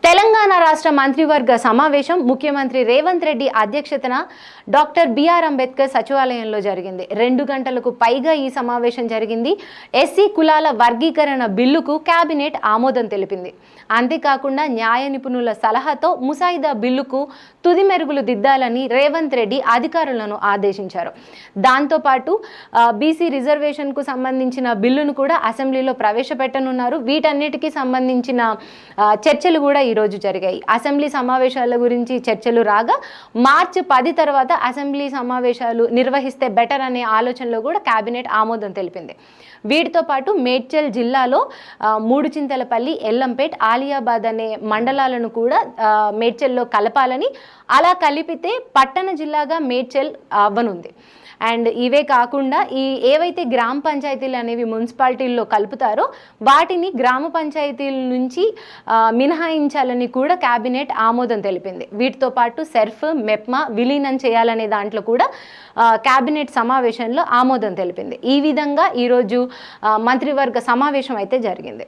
తెలంగాణ రాష్ట్ర మంత్రివర్గ సమావేశం ముఖ్యమంత్రి రేవంత్ రెడ్డి అధ్యక్షతన డాక్టర్ బిఆర్ అంబేద్కర్ సచివాలయంలో జరిగింది. 2 గంటలకు పైగా ఈ సమావేశం జరిగింది. ఎస్సీ కులాల వర్గీకరణ బిల్లుకు కేబినెట్ ఆమోదం తెలిపింది. అంతేకాకుండా న్యాయ నిపుణుల సలహాతో ముసాయిదా బిల్లుకు తుది మెరుగులు దిద్దాలని రేవంత్ రెడ్డి అధికారులను ఆదేశించారు. దాంతోపాటు బీసీ రిజర్వేషన్కు సంబంధించిన బిల్లును కూడా అసెంబ్లీలో ప్రవేశపెట్టనున్నారు. వీటన్నిటికీ సంబంధించిన చర్చలు కూడా ఈరోజు జరిగాయి. అసెంబ్లీ సమావేశాల గురించి చర్చలు రాగా మార్చి 10 తర్వాత అసెంబ్లీ సమావేశాలు నిర్వహిస్తే బెటర్ అనే ఆలోచనలో కూడా కేబినెట్ ఆమోదం తెలిపింది. వీటితో పాటు మేడ్చల్ జిల్లాలో మూడుచింతలపల్లి, ఎల్లంపేట్, ఆలియాబాద్ అనే మండలాలను కూడా మేడ్చల్లో కలపాలని, అలా కలిపితే పట్టణ జిల్లాగా మేడ్చల్ అవ్వనుంది. అండ్ ఇవే కాకుండా ఏవైతే గ్రామ పంచాయతీలు అనేవి మున్సిపాలిటీల్లో కలుపుతారో వాటిని గ్రామ పంచాయతీల నుంచి మినహాయించాలని కూడా కేబినెట్ ఆమోదం తెలిపింది. వీటితో పాటు సెర్ఫ్, మెప్మా విలీనం చేయాలనే దాంట్లో కూడా కేబినెట్ సమావేశంలో ఆమోదం తెలిపింది. ఈ విధంగా ఈరోజు మంత్రివర్గ సమావేశం అయితే జరిగింది.